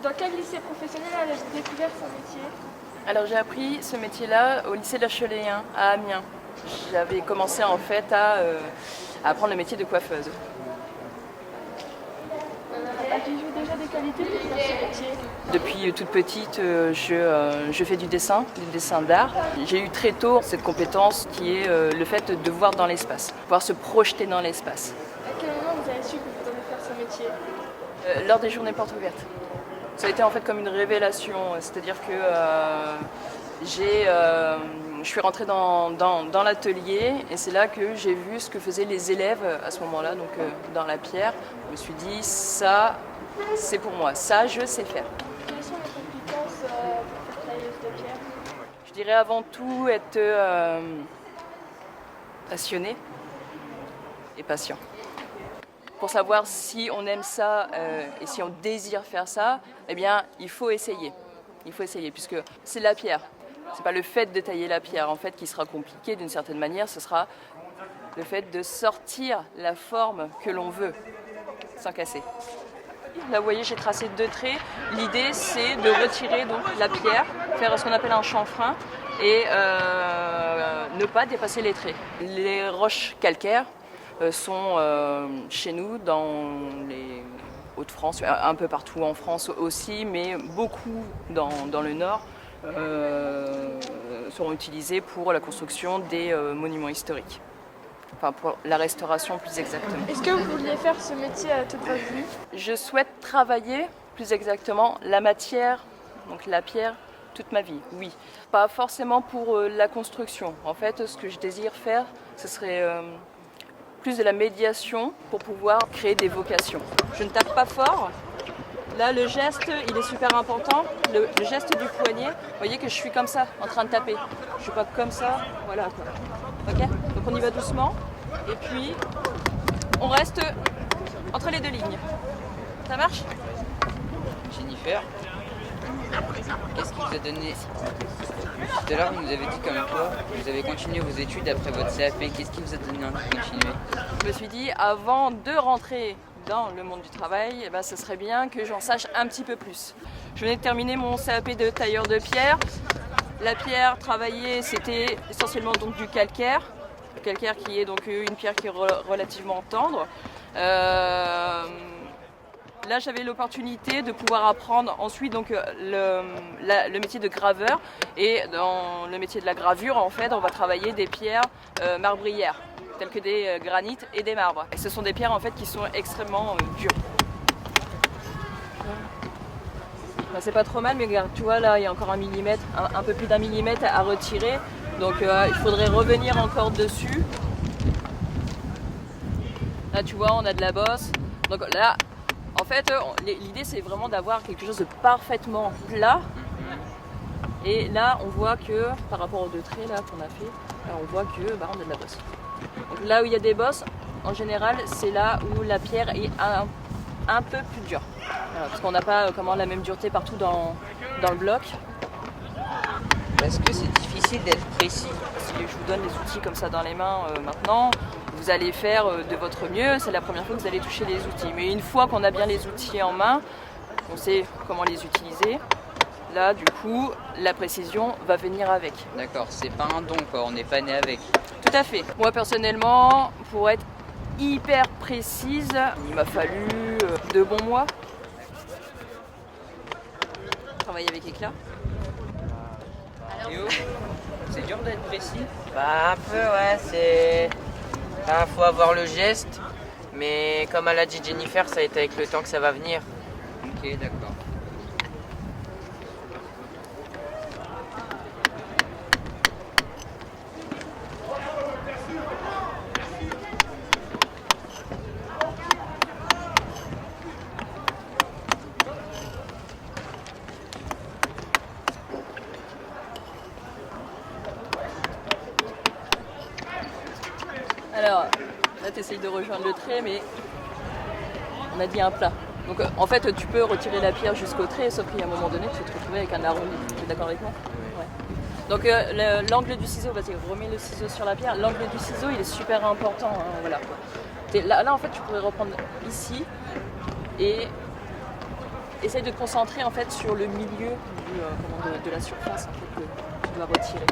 Dans quel lycée professionnel avez-vous découvert ce métier? Alors j'ai appris ce métier-là au lycée de la Choléen à Amiens. J'avais commencé en fait à apprendre le métier de coiffeuse. Avez-vous déjà des qualités pour faire ce métier? Depuis toute petite, je fais du dessin d'art. J'ai eu très tôt cette compétence qui est le fait de voir dans l'espace, pouvoir se projeter dans l'espace. À quel moment vous avez su que vous devez faire ce métier? Lors des journées portes ouvertes. Ça a été en fait comme une révélation, c'est-à-dire que je suis rentrée dans l'atelier et c'est là que j'ai vu ce que faisaient les élèves à ce moment-là, donc dans la pierre. Je me suis dit, ça, c'est pour moi, ça, je sais faire. Quelles sont les compétences pour faire tailleuse de pierre? Je dirais avant tout être passionné et patient. Pour savoir si on aime ça et si on désire faire ça, eh bien, il faut essayer. Il faut essayer, puisque c'est la pierre. C'est pas le fait de tailler la pierre, en fait, qui sera compliqué d'une certaine manière. Ce sera le fait de sortir la forme que l'on veut, sans casser. Là, vous voyez, j'ai tracé 2 traits. L'idée, c'est de retirer donc la pierre, faire ce qu'on appelle un chanfrein et ne pas dépasser les traits. Les roches calcaires sont chez nous dans les Hauts-de-France, un peu partout en France aussi, mais beaucoup dans le Nord seront utilisées pour la construction des monuments historiques. Enfin, pour la restauration plus exactement. Est-ce que vous vouliez faire ce métier toute votre vie? Je souhaite travailler plus exactement la matière, donc la pierre, toute ma vie, oui. Pas forcément pour la construction. En fait, ce que je désire faire, ce serait plus de la médiation pour pouvoir créer des vocations. Je ne tape pas fort. Là, le geste, il est super important. Le geste du poignet, vous voyez que je suis comme ça, en train de taper. Je ne suis pas comme ça, voilà quoi. Ok? Donc on y va doucement. Et puis, on reste entre les 2 lignes. Ça marche? Jennifer, qu'est-ce qui vous a donné? Tout à l'heure, vous nous avez dit comme quoi vous avez continué vos études après votre CAP. Qu'est-ce qui vous a donné envie de continuer? Je me suis dit, avant de rentrer dans le monde du travail, ce serait bien que j'en sache un petit peu plus. Je venais de terminer mon CAP de tailleur de pierre. La pierre travaillée, c'était essentiellement donc du calcaire. Le calcaire qui est donc une pierre qui est relativement tendre. Là, j'avais l'opportunité de pouvoir apprendre ensuite donc, le métier de graveur. Et dans le métier de la gravure, en fait, on va travailler des pierres marbrières, telles que des granites et des marbres. Et ce sont des pierres en fait qui sont extrêmement dures. C'est pas trop mal, mais regarde, tu vois là, il y a encore 1 millimètre, un peu plus d'1 millimètre à retirer. Donc il faudrait revenir encore dessus. Là, tu vois, on a de la bosse. Donc là, en fait, l'idée c'est vraiment d'avoir quelque chose de parfaitement plat. Et là, on voit que par rapport aux 2 traits là qu'on a fait, là, on voit que on a de la bosse. Donc, là où il y a des bosses, en général, c'est là où la pierre est un peu plus dure. Voilà, parce qu'on n'a pas la même dureté partout dans le bloc. Est-ce que c'est difficile d'être précis? Si je vous donne les outils comme ça dans les mains maintenant, vous allez faire de votre mieux. C'est la première fois que vous allez toucher les outils. Mais une fois qu'on a bien les outils en main, on sait comment les utiliser. Là, du coup, la précision va venir avec. D'accord, c'est pas un don quoi, on n'est pas né avec. Tout à fait. Moi, personnellement, pour être hyper précise, il m'a fallu 2 bons mois. Travailler avec éclat. Théo, c'est dur d'être précis? Bah un peu ouais, c'est... faut avoir le geste, mais comme elle a dit Jennifer, ça a été avec le temps que ça va venir. Ok, d'accord. Alors, là, tu essayes de rejoindre le trait, mais on a dit un plat. Donc, en fait, tu peux retirer la pierre jusqu'au trait, sauf qu'à un moment donné, tu vas te retrouver avec un arrondi. Tu es d'accord avec moi? Ouais. Donc, l'angle du ciseau, vas-y, remets le ciseau sur la pierre. L'angle du ciseau, il est super important. Hein, voilà. Là, en fait, tu pourrais reprendre ici et essaye de te concentrer en fait sur le milieu de la surface en fait, que tu dois retirer.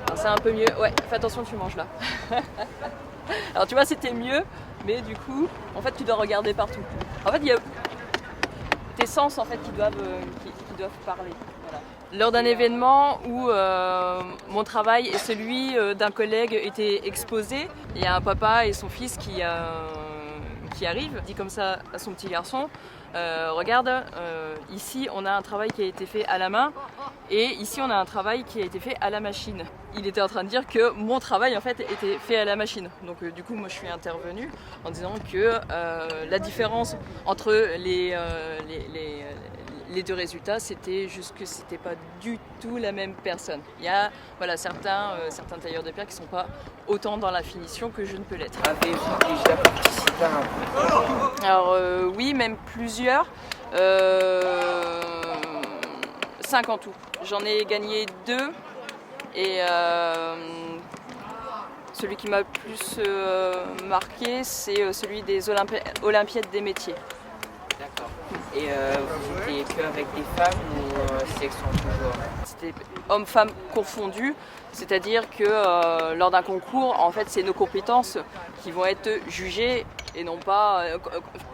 Alors c'est un peu mieux. Ouais, fais attention, tu manges là. Alors tu vois, c'était mieux, mais du coup, en fait, tu dois regarder partout. En fait, il y a tes sens en fait qui doivent parler. Voilà. Lors d'un événement où mon travail et celui d'un collègue étaient exposés, il y a un papa et son fils qui arrivent, dit comme ça à son petit garçon, regarde, ici on a un travail qui a été fait à la main et ici on a un travail qui a été fait à la machine. Il était en train de dire que mon travail en fait était fait à la machine. Donc du coup moi je suis intervenue en disant que la différence entre les deux résultats, c'était juste que c'était pas du tout la même personne. Il y a voilà, certains tailleurs de pierre qui sont pas autant dans la finition que je ne peux l'être. Avez-vous déjà participé à un concours? Alors oui, même plusieurs. 5 en tout. J'en ai gagné 2 et celui qui m'a le plus marqué, c'est celui des Olympiades des métiers. D'accord. Et vous étiez que avec des femmes ou sélection toujours? C'était hommes-femmes confondus, c'est-à-dire que lors d'un concours, en fait, c'est nos compétences qui vont être jugées et non pas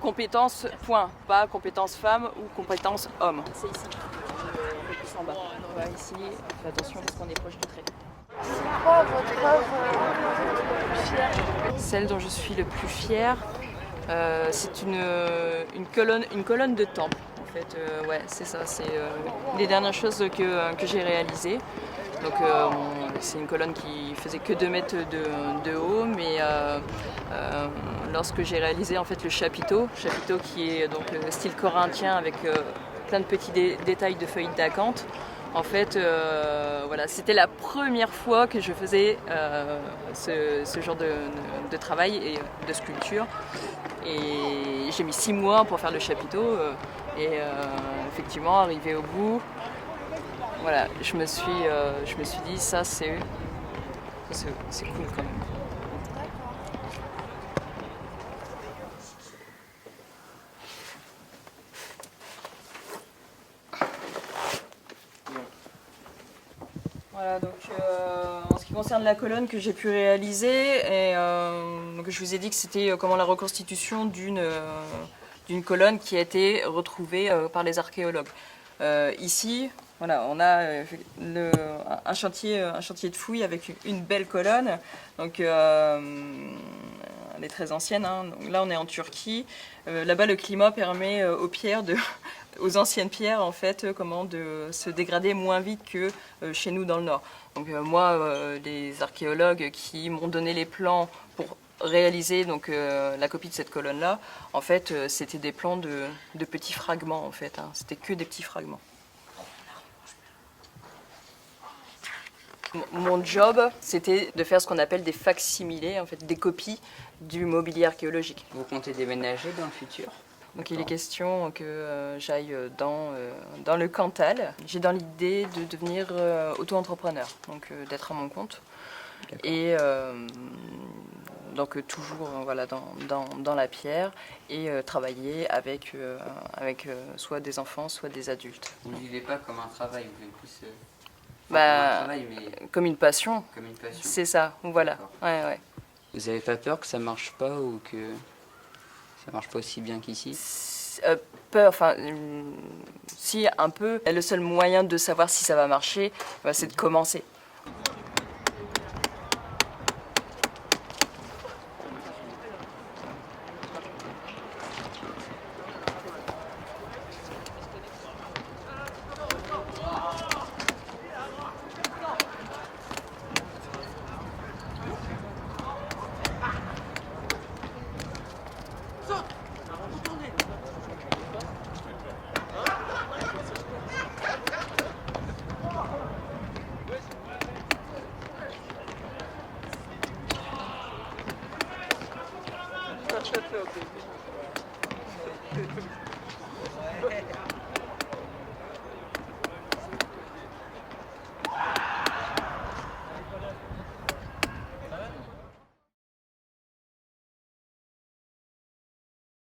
compétences point, pas compétences femmes ou compétences hommes. C'est ici, un peu plus en bas. On va ici, fais attention parce qu'on est proche du trait. C'est quoi votre œuvre la plus fière? Celle dont je suis le plus fière, c'est une colonne de temple. En fait, ouais, c'est ça. C'est les dernières choses que j'ai réalisées. Donc, c'est une colonne qui faisait que 2 mètres de haut, mais lorsque j'ai réalisé en fait le chapiteau qui est donc style corinthien avec plein de petits détails de feuilles d'acanthe. En fait, voilà, c'était la première fois que je faisais ce genre de travail et de sculpture. Et j'ai mis 6 mois pour faire le chapiteau. Et effectivement, arrivé au bout, voilà, je me suis dit, ça c'est cool quand même. Voilà, donc en ce qui concerne la colonne que j'ai pu réaliser, et, donc je vous ai dit que c'était comment la reconstitution d'une colonne qui a été retrouvée par les archéologues. Ici, voilà, on a un chantier de fouilles avec une belle colonne. Donc, elle est très ancienne. Hein. Donc, là, on est en Turquie. Là-bas, le climat permet aux anciennes pierres, en fait, de se dégrader moins vite que chez nous dans le Nord. Donc, moi, les archéologues qui m'ont donné les plans pour réaliser donc la copie de cette colonne-là, en fait, c'était des plans de petits fragments, en fait. Hein. C'était que des petits fragments. Mon job, c'était de faire ce qu'on appelle des facsimilés, en fait, des copies du mobilier archéologique. Vous comptez déménager dans le futur? Donc il est question que j'aille dans le Cantal. J'ai dans l'idée de devenir auto-entrepreneur, donc d'être à mon compte. Et donc toujours voilà, dans la pierre et travailler avec soit des enfants, soit des adultes. Vous ne vivez pas comme un travail, vous vivez plus Comme un travail, mais comme une passion. Comme une passion. C'est ça, voilà. Ouais, ouais. Vous n'avez pas peur que ça marche pas ou que ça marche pas aussi bien qu'ici? Peur, enfin, si un peu. Le seul moyen de savoir si ça va marcher, c'est de commencer. Çok çok